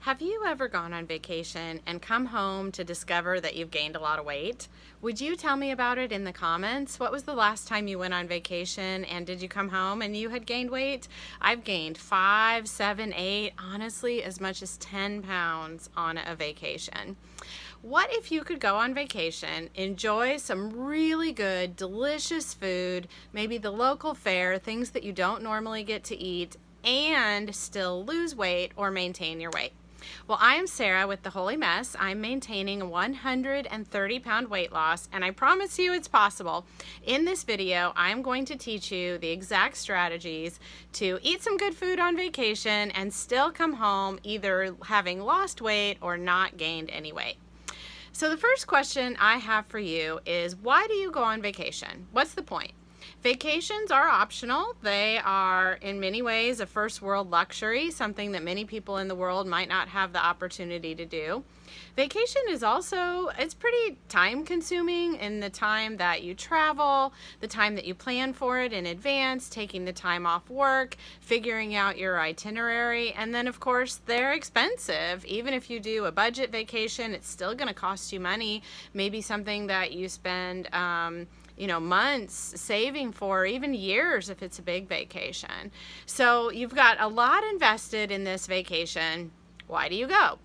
Have you ever gone on vacation and come home to discover that you've gained a lot of weight? Would you tell me about it in the comments? What was the last time you went on vacation and did you come home and you had gained weight? I've gained 5, 7, 8, honestly, as much as 10 pounds on a vacation. What if you could go on vacation, enjoy some really good, delicious food, maybe the local fare, things that you don't normally get to eat, and still lose weight or maintain your weight? Well, I am Sarah with The Holy Mess. I'm maintaining a 130-pound weight loss, and I promise you it's possible. In this video, I'm going to teach you the exact strategies to eat some good food on vacation and still come home either having lost weight or not gained any weight. So the first question I have for you is, why do you go on vacation? What's the point? Vacations are optional. They are in many ways a first world luxury, something that many people in the world might not have the opportunity to do. Vacation is also, it's pretty time consuming in the time that you travel, the time that you plan for it in advance, taking the time off work, figuring out your itinerary, and then of course they're expensive. Even if you do a budget vacation, it's still going to cost you money, maybe something that you spend months saving for, even years if it's a big vacation. So you've got a lot invested in this vacation. Why do you go?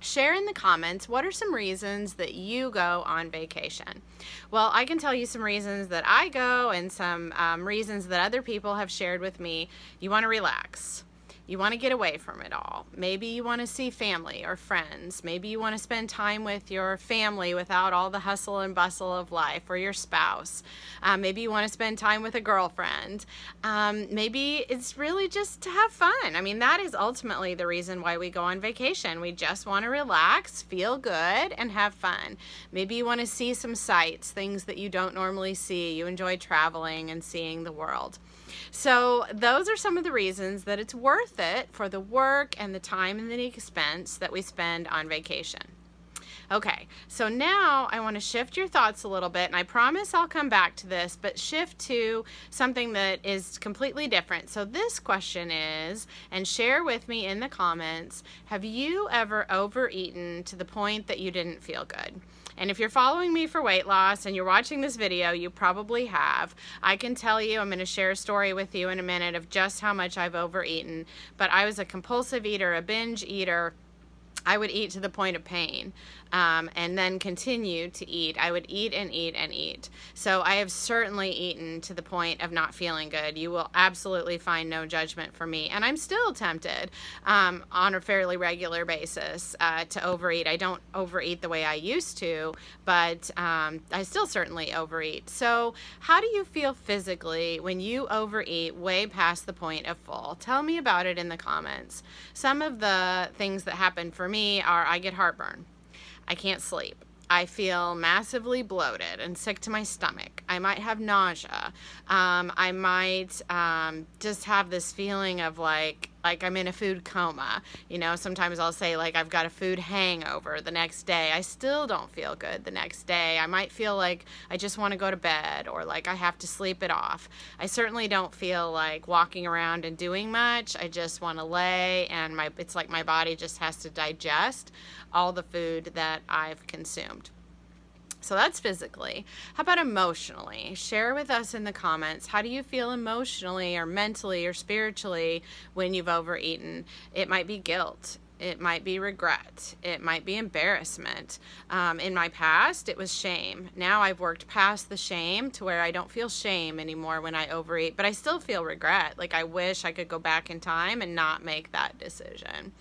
Share in the comments, what are some reasons that you go on vacation? Well, I can tell you some reasons that I go and some reasons that other people have shared with me. You want to relax. You want to get away from it all. Maybe you want to see family or friends. Maybe you want to spend time with your family without all the hustle and bustle of life, or your spouse. Maybe you want to spend time with a girlfriend. Maybe it's really just to have fun. I mean, that is ultimately the reason why we go on vacation. We just want to relax, feel good, and have fun. Maybe you want to see some sights, things that you don't normally see. You enjoy traveling and seeing the world. So those are some of the reasons that it's worth it for the work and the time and the expense that we spend on vacation. Okay, so now I want to shift your thoughts a little bit, and I promise I'll come back to this, but shift to something that is completely different. So this question is, and share with me in the comments, have you ever overeaten to the point that you didn't feel good? And if you're following me for weight loss and you're watching this video, you probably have. I can tell you, I'm going to share a story with you in a minute of just how much I've overeaten. But I was a compulsive eater, a binge eater. I would eat to the point of pain and then continue to eat. I would eat and eat and eat. So I have certainly eaten to the point of not feeling good. You will absolutely find no judgment from me. And I'm still tempted on a fairly regular basis to overeat. I don't overeat the way I used to, but I still certainly overeat. So how do you feel physically when you overeat way past the point of full? Tell me about it in the comments. Some of the things that happen for me are I get heartburn. I can't sleep. I feel massively bloated and sick to my stomach. I might have nausea. I might just have this feeling of like I'm in a food coma. You know, sometimes I'll say like I've got a food hangover the next day. I still don't feel good the next day. I might feel like I just want to go to bed, or like I have to sleep it off. I certainly don't feel like walking around and doing much. I just want to lay, and it's like my body just has to digest all the food that I've consumed. So that's physically. How about emotionally? Share with us in the comments. How do you feel emotionally or mentally or spiritually when you've overeaten? It might be guilt. It might be regret. It might be embarrassment. In my past, it was shame. Now I've worked past the shame to where I don't feel shame anymore when I overeat, but I still feel regret. Like I wish I could go back in time and not make that decision.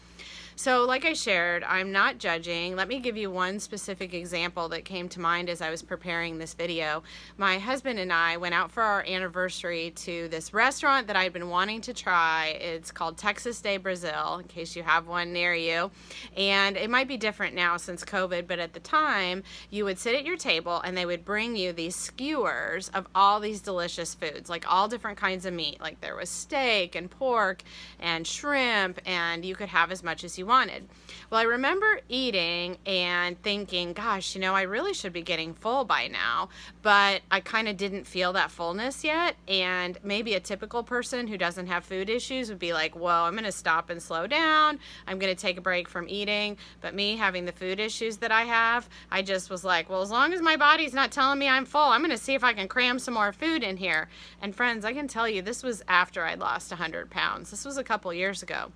So like I shared, I'm not judging. Let me give you one specific example that came to mind as I was preparing this video. My husband and I went out for our anniversary to this restaurant that I'd been wanting to try. It's called Texas de Brazil, in case you have one near you. And it might be different now since COVID, but at the time, you would sit at your table and they would bring you these skewers of all these delicious foods, like all different kinds of meat. Like there was steak and pork and shrimp, and you could have as much as you you wanted. Well, I remember eating and thinking, gosh, I really should be getting full by now, but I kind of didn't feel that fullness yet. And maybe a typical person who doesn't have food issues would be like, well, I'm going to stop and slow down. I'm going to take a break from eating. But me having the food issues that I have, I just was like, well, as long as my body's not telling me I'm full, I'm going to see if I can cram some more food in here. And friends, I can tell you, this was after I'd lost 100 pounds. This was a couple years ago.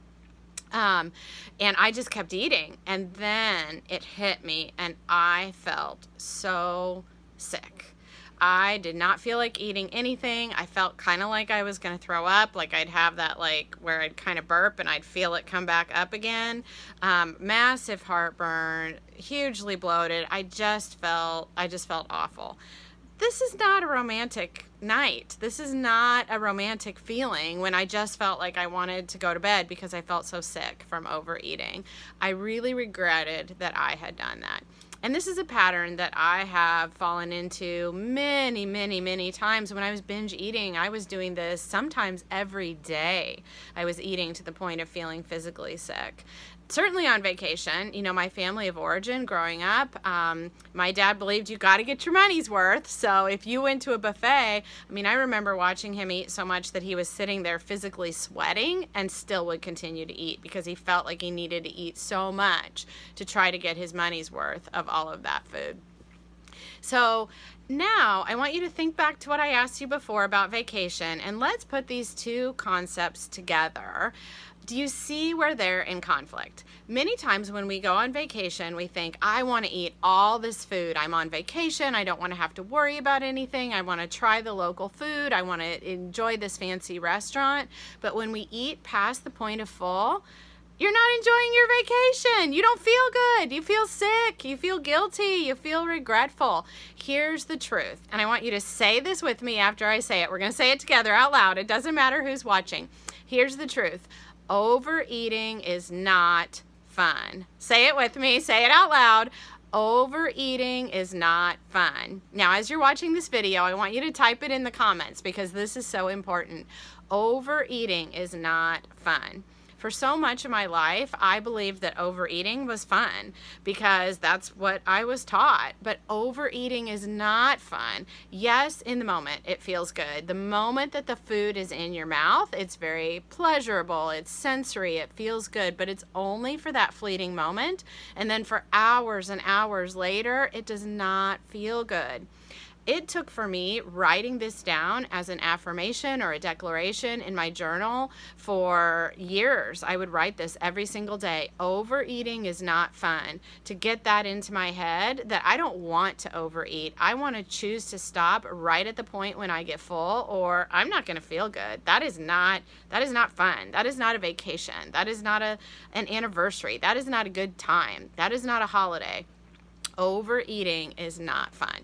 And I just kept eating, and then it hit me and I felt so sick. I did not feel like eating anything. I felt kind of like I was going to throw up, like I'd have that where I'd kind of burp and I'd feel it come back up again. Massive heartburn, hugely bloated. I just felt awful. This is not a romantic night. This is not a romantic feeling when I just felt like I wanted to go to bed because I felt so sick from overeating. I really regretted that I had done that. And this is a pattern that I have fallen into many, many, many times. When I was binge eating, I was doing this sometimes every day. I was eating to the point of feeling physically sick. Certainly on vacation, my family of origin growing up, my dad believed you got to get your money's worth. So if you went to a buffet, I remember watching him eat so much that he was sitting there physically sweating and still would continue to eat because he felt like he needed to eat so much to try to get his money's worth of all of that food. So now I want you to think back to what I asked you before about vacation, and let's put these two concepts together. Do you see where they're in conflict? Many times when we go on vacation, we think, I want to eat all this food. I'm on vacation. I don't want to have to worry about anything. I want to try the local food. I want to enjoy this fancy restaurant. But when we eat past the point of full, you're not enjoying your vacation. You don't feel good. You feel sick. You feel guilty. You feel regretful. Here's the truth. And I want you to say this with me after I say it. We're going to say it together out loud. It doesn't matter who's watching. Here's the truth. Overeating is not fun. Say it with me. Say it out loud. Overeating is not fun. Now, as you're watching this video, I want you to type it in the comments because this is so important. Overeating is not fun. For so much of my life, I believed that overeating was fun because that's what I was taught. But overeating is not fun. Yes, in the moment, it feels good. The moment that the food is in your mouth, it's very pleasurable. It's sensory. It feels good. But it's only for that fleeting moment. And then for hours and hours later, it does not feel good. It took for me writing this down as an affirmation or a declaration in my journal for years. I would write this every single day. Overeating is not fun. To get that into my head that I don't want to overeat. I want to choose to stop right at the point when I get full or I'm not going to feel good. That is not fun. That is not a vacation. That is not an anniversary. That is not a good time. That is not a holiday. Overeating is not fun.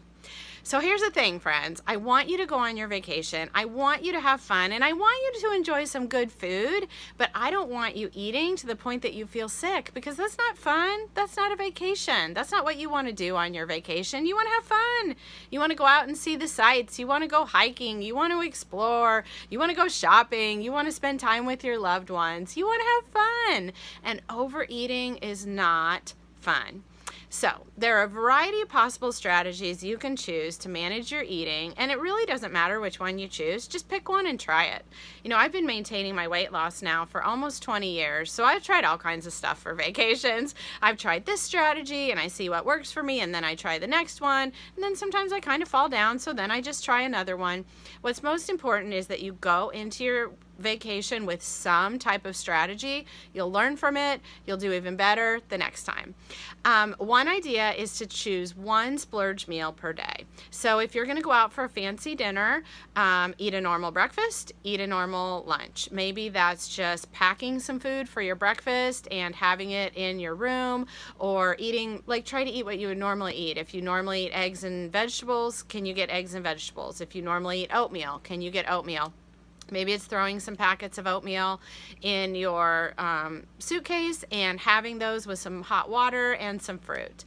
So here's the thing, friends. I want you to go on your vacation. I want you to have fun, and I want you to enjoy some good food, but I don't want you eating to the point that you feel sick because that's not fun. That's not a vacation. That's not what you want to do on your vacation. You want to have fun. You want to go out and see the sights. You want to go hiking. You want to explore. You want to go shopping. You want to spend time with your loved ones. You want to have fun. And overeating is not fun. So there are a variety of possible strategies you can choose to manage your eating, and it really doesn't matter which one you choose. Just pick one and try it. I've been maintaining my weight loss now for almost 20 years, so I've tried all kinds of stuff for vacations. I've tried this strategy, and I see what works for me, and then I try the next one, and then sometimes I kind of fall down, so then I just try another one. What's most important is that you go into your vacation with some type of strategy. You'll learn from it. You'll do even better the next time. One idea is to choose one splurge meal per day. So if you're going to go out for a fancy dinner, eat a normal breakfast, eat a normal lunch. Maybe that's just packing some food for your breakfast and having it in your room, or eating, try to eat what you would normally eat. If you normally eat eggs and vegetables, can you get eggs and vegetables? If you normally eat oatmeal, can you get oatmeal? Maybe it's throwing some packets of oatmeal in your suitcase and having those with some hot water and some fruit.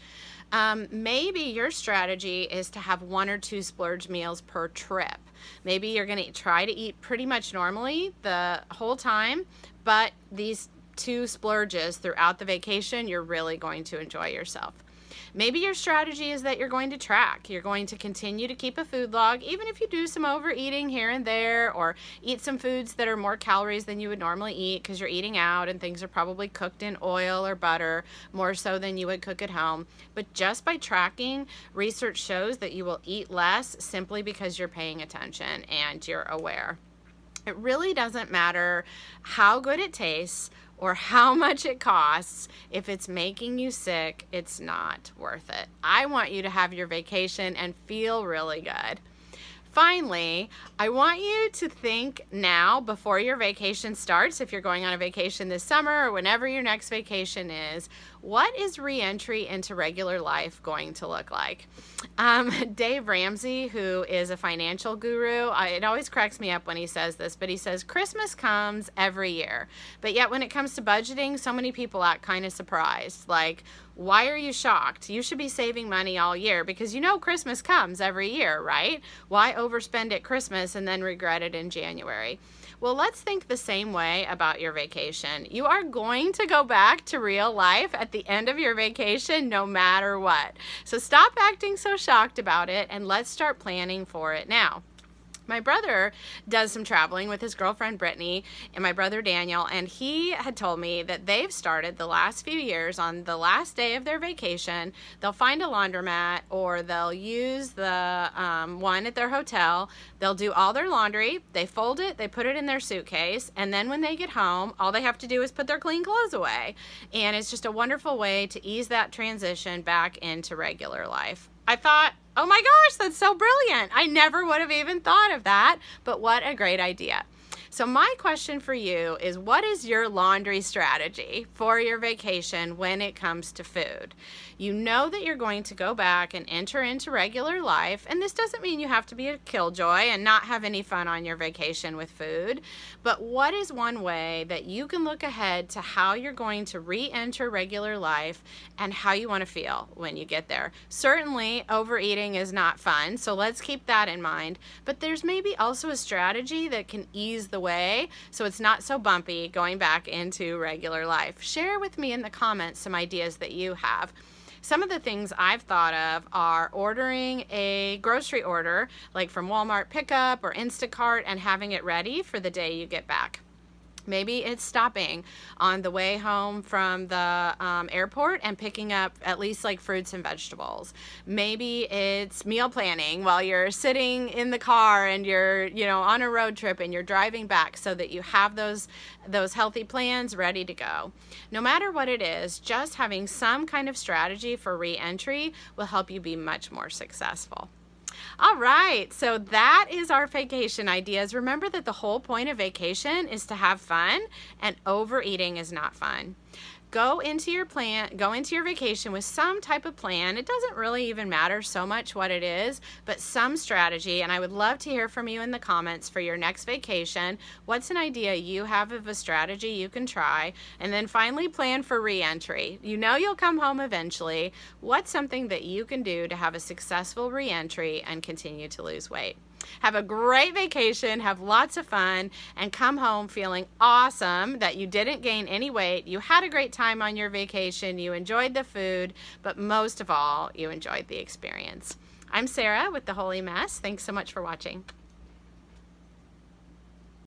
Maybe your strategy is to have 1 or 2 splurge meals per trip. Maybe you're going to try to eat pretty much normally the whole time, but these 2 splurges throughout the vacation, you're really going to enjoy yourself. Maybe your strategy is that you're going to track. You're going to continue to keep a food log, even if you do some overeating here and there, or eat some foods that are more calories than you would normally eat because you're eating out and things are probably cooked in oil or butter more so than you would cook at home. But just by tracking, research shows that you will eat less simply because you're paying attention and you're aware. It really doesn't matter how good it tastes or how much it costs. If it's making you sick, it's not worth it. I want you to have your vacation and feel really good. Finally, I want you to think now before your vacation starts, if you're going on a vacation this summer or whenever your next vacation is, what is reentry into regular life going to look like? Dave Ramsey, who is a financial guru, it always cracks me up when he says this, but he says Christmas comes every year. But yet when it comes to budgeting, so many people act kind of surprised. Like, why are you shocked? You should be saving money all year because you know Christmas comes every year, right? Why overspend at Christmas and then regret it in January? Well, let's think the same way about your vacation. You are going to go back to real life at the end of your vacation no matter what. So stop acting so shocked about it and let's start planning for it now. My brother does some traveling with his girlfriend Brittany and my brother Daniel, and he had told me that they've started the last few years on the last day of their vacation. They'll find a laundromat or they'll use the one at their hotel. They'll do all their laundry, they fold it, they put it in their suitcase, and then when they get home, all they have to do is put their clean clothes away. And it's just a wonderful way to ease that transition back into regular life. I thought, oh my gosh, that's so brilliant. I never would have even thought of that, but what a great idea. So my question for you is, what is your laundry strategy for your vacation when it comes to food? You know that you're going to go back and enter into regular life, and this doesn't mean you have to be a killjoy and not have any fun on your vacation with food, but what is one way that you can look ahead to how you're going to re-enter regular life and how you want to feel when you get there? Certainly, overeating is not fun, so let's keep that in mind, but there's maybe also a strategy that can ease the way so it's not so bumpy going back into regular life. Share with me in the comments some ideas that you have. Some of the things I've thought of are ordering a grocery order, like from Walmart pickup or Instacart, and having it ready for the day you get back. Maybe it's stopping on the way home from the airport and picking up at least like fruits and vegetables. Maybe it's meal planning while you're sitting in the car and you're, on a road trip and you're driving back so that you have those healthy plans ready to go. No matter what it is, just having some kind of strategy for re-entry will help you be much more successful. All right, so that is our vacation ideas. Remember that the whole point of vacation is to have fun, and overeating is not fun. Go into your vacation with some type of plan. It doesn't really even matter so much what it is, but some strategy, and I would love to hear from you in the comments for your next vacation. What's an idea you have of a strategy you can try? And then finally, plan for re-entry. You know you'll come home eventually. What's something that you can do to have a successful re-entry and continue to lose weight? Have a great vacation, have lots of fun, and come home feeling awesome that you didn't gain any weight, you had a great time on your vacation, you enjoyed the food, but most of all, you enjoyed the experience. I'm Sarah with The Holy Mess. Thanks so much for watching.